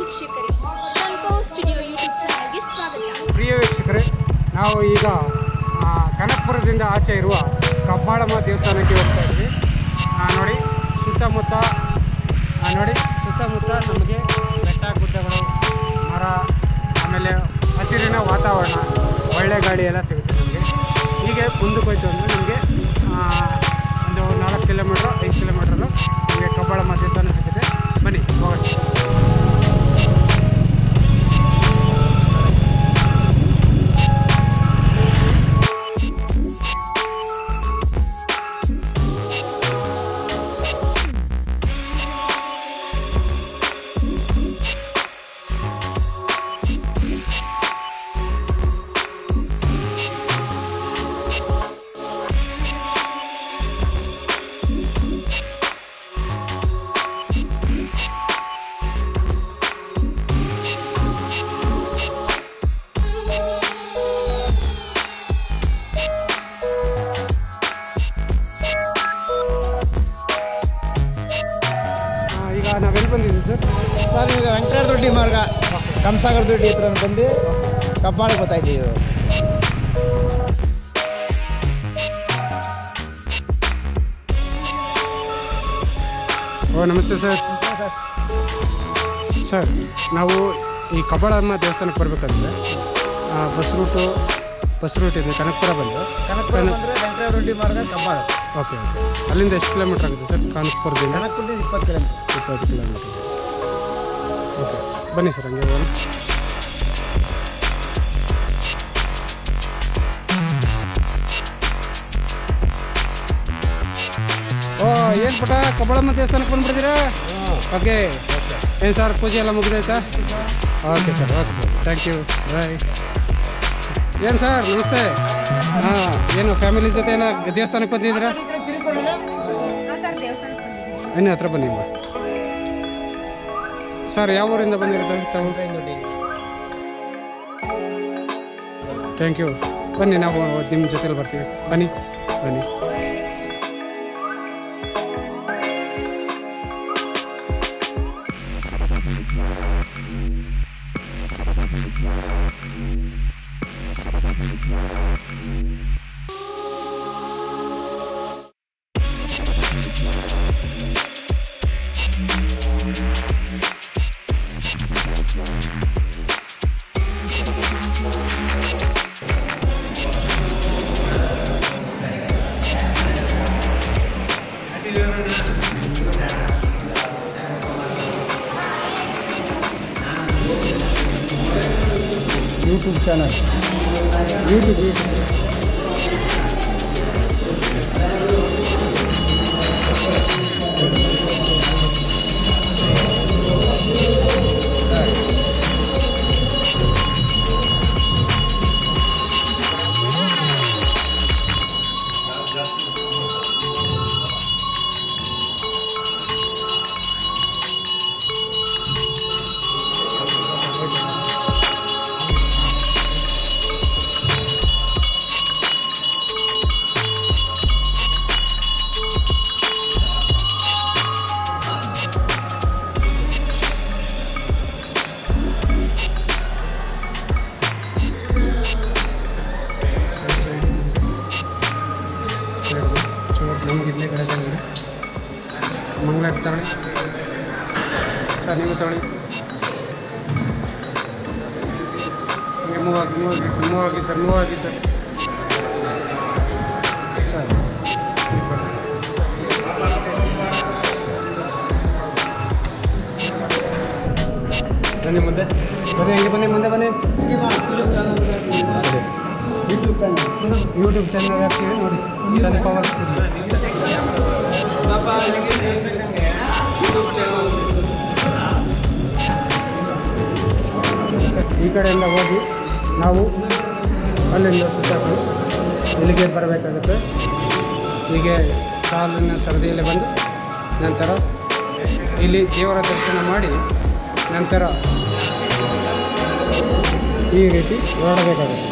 ವೀಕ್ಷಕರೇ, ಸನ್ಪವರ್ studio YouTube ಚಾನಲ್ಗೆ ಸ್ವಾಗತ. ಪ್ರಿಯ ವೀಕ್ಷಕರೇ, ನಾವು ಈಗ ಕನಕಪುರದಿಂದ ಆಚೆ ಇರುವ ಕಬ್ಬಾಳಮ್ಮ ದೇವಸ್ಥಾನಕ್ಕೆ ಹೋಗ್ತಾ ಇದ್ವಿ. ನೋಡಿ ಸುತ್ತಮುತ್ತ ನಮಗೆ ಬೆಟ್ಟ ಗುಡ್ಡಗಳು, ಮರ, ಆಮೇಲೆ ಹಸಿರಿನ ವಾತಾವರಣ, ಒಳ್ಳೆ ಗಾಳಿ ಎಲ್ಲ ಸಿಗುತ್ತೆ ನಮಗೆ. ಹೀಗೆ ಮುಂದಕ್ಕೆ ಹೋಯ್ತು ಅಂದರೆ ನಮಗೆ ಒಂದು 4 ಕಿಲೋಮೀಟ್ರ್ 5 ಕಿಲೋಮೀಟ್ರಲ್ಲೂ ನಮಗೆ ಕಬ್ಬಾಳಮ್ಮ ದೇವಸ್ಥಾನ ಸಿಗುತ್ತೆ. ಬನ್ನಿ ಹೋಗೋಣ. ನಾವೆಲ್ಲಿ ಬಂದಿದ್ದೀವಿ ಸರ್? ಈಗ ವೆಂಕಟೇಶ್ವರ ದೊಡ್ಡಿ ಮಾರ್ಗ ಕಂಸಾಗರ ದೊಡ್ಡಿ ಹತ್ರ ಬಂದು ಕಬ್ಬಾಳಿಗೆ ಬರ್ತಾಯಿದ್ದೀವಿ. ನಮಸ್ತೆ ಸರ್. ಸರ್, ನಾವು ಈ ಕಬ್ಬಾಳಮ್ಮ ದೇವಸ್ಥಾನಕ್ಕೆ ಬರಬೇಕಂದ್ರೆ ಬಸ್ ರೂಟ್ ಇದೆ. ಕನಕಪುರ ಬಂದು ವೆಂಕಟೇಶ್ವರ ದೊಡ್ಡಿ ಮಾರ್ಗ ಕಬ್ಬಾಳ. ಓಕೆ. ಅಲ್ಲಿಂದ ಎಷ್ಟು ಕಿಲೋಮೀಟ್ರ್ ಆಗುತ್ತೆ ಸರ್? ಕನಕಪುರದಿಂದ 20 ಕಿಲೋಮೀಟ್ರ್. ಓಕೆ, ಬನ್ನಿ ಸರ್, ಹಂಗೆ ಹೋಗೋಣ. ಏನು ಪುಟ, ಕಬ್ಬಾಳಮ್ಮ ದೇವಸ್ಥಾನಕ್ಕೆ ಬಂದುಬಿಡ್ತೀರಾ? ಓಕೆ. ಏನು ಸರ್, ಪೂಜೆ ಎಲ್ಲ ಮುಗಿದೈತಾ? ಓಕೆ ಸರ್, ಥ್ಯಾಂಕ್ ಯು, ಬಾಯ್. ಏನು ಸರ್, ನಮಸ್ತೆ. ಏನು ಫ್ಯಾಮಿಲಿ ಜೊತೆ ಏನೋ ದೇವಸ್ಥಾನಕ್ಕೆ ಬಂದಿದ್ದೀರಾ? ಇನ್ನು ಹತ್ರ ಬನ್ನಿ ಸರ್. ಯಾವ ಊರಿಂದ ಬಂದಿರೋದು ತಾವು? Thank you. ಬನ್ನಿ, ನಾವು ನಿಮ್ಮ ಜೊತೆಲಿ ಬರ್ತೀವಿ. ಬನ್ನಿ. ಯೂಟ್ಯೂಬ್ ಚಾನಲ್ ಯೂಟ್ಯೂಬ್ ನಮ್ಗೆ ಇಲ್ಲೇ ಕಡೆ ತಂದಿದೆ. ಮಂಗಳ ತಗೊಳ್ಳಿ ಸರ್, ನೀವು ತಗೊಳ್ಳಿ. ಹಂಗೆ ಮೂವ್ ಆಗಿ ಸರ್. ಬನ್ನಿ ಮುಂದೆ, ಬನ್ನಿ. ಯೂಟ್ಯೂಬ್ ಚಾನಲ್ ಹಾಕ್ತೀವಿ ನೋಡಿ, ಸನ್ಪವರ್ ಸ್ಟುಡಿಯೋ. ಈ ಕಡೆಯಿಂದ ಹೋಗಿ ನಾವು ಅಲ್ಲಿಂದ ಸುತ್ತಾಕಿ ಇಲ್ಲಿಗೆ ಬರಬೇಕಾಗುತ್ತೆ. ಹೀಗೆ ಸಾಲಿನ ಸರದಿಯಲ್ಲಿ ಬಂದು ನಂತರ ಇಲ್ಲಿ ದೇವರ ದರ್ಶನ ಮಾಡಿ ನಂತರ ಈ ರೀತಿ ಹೊರಡಬೇಕಾಗುತ್ತೆ.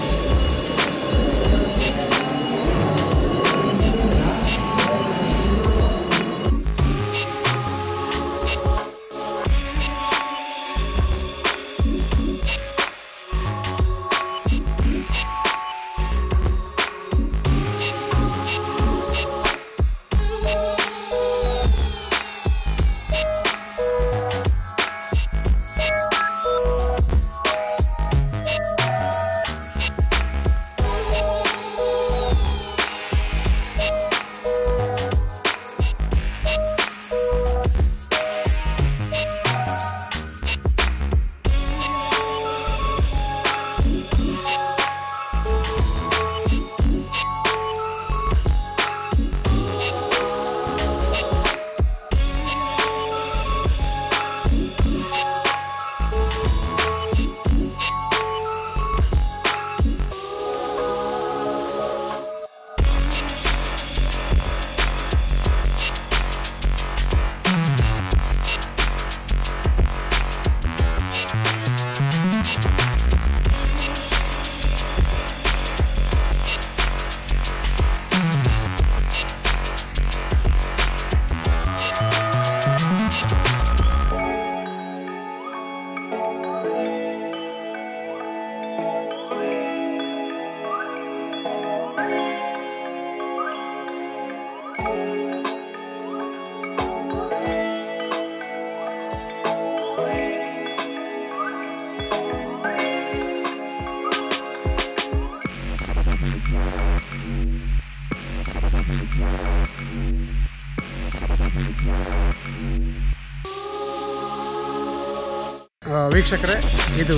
ವೀಕ್ಷಕರೇ, ಇದು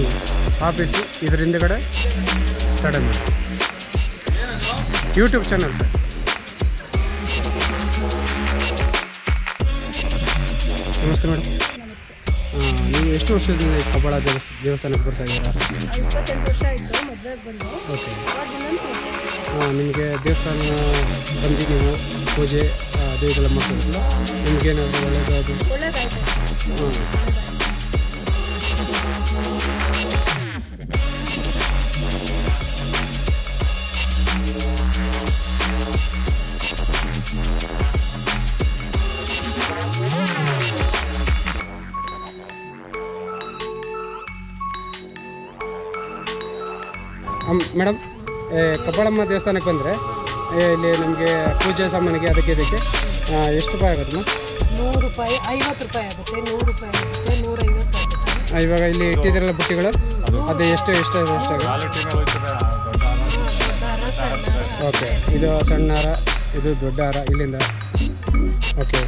ಆಫೀಸು, ಇದರ ಹಿಂದುಗಡೆ ತಡಮ ಯೂಟ್ಯೂಬ್ ಚಾನಲ್ ಸರ್. ನಮಸ್ತೆ ಮೇಡಮ್. ನೀವು ಎಷ್ಟು ವರ್ಷದಿಂದ ಕಬ್ಬಾಳ ದೇವಸ್ಥಾನಕ್ಕೆ ಬರ್ತಾ ಇದ್ದೀರಾ? 28 ವರ್ಷ ಆಯಿತು ಮದುವೆಗೆ ಬಂದು. ಓಕೆ. ನಿಮಗೆ ದೇವಸ್ಥಾನ ಬಂದು ನೀವು ಪೂಜೆ ಅದು ಇದೆಲ್ಲ ಮಾಡ್ತಿರಲ್ಲ, ನಿಮಗೇನಾದರೂ ಒಳ್ಳೆಯದು? ಒಳ್ಳೇದಾಯ್ತು. ಮೇಡಮ್, ಕಬ್ಬಾಳಮ್ಮ ದೇವಸ್ಥಾನಕ್ಕೆ ಬಂದರೆ ಇಲ್ಲಿ ನಮಗೆ ಪೂಜೆ ಸಾಮಾನಿಗೆ ಅದಕ್ಕೆ ಇದಕ್ಕೆ ಎಷ್ಟು ರೂಪಾಯಿ ಆಗುತ್ತೆ? 100 ರೂಪಾಯಿ, 50 ರೂಪಾಯಿ ಆಗುತ್ತೆ, 100 ರೂಪಾಯಿ ಆಗುತ್ತೆ, 150 ಆಗುತ್ತೆ. ಇವಾಗ ಇಲ್ಲಿ ಇಟ್ಟಿದ್ದೀರಲ್ಲ ಬುಟ್ಟಿಗಳು, ಅದು ಎಷ್ಟು ಎಷ್ಟಾಗುತ್ತೆ? ಓಕೆ, ಇದು ಸಣ್ಣ ಹಾರ, ಇದು ದೊಡ್ಡ ಹಾರ ಇಲ್ಲಿಂದ. ಓಕೆ.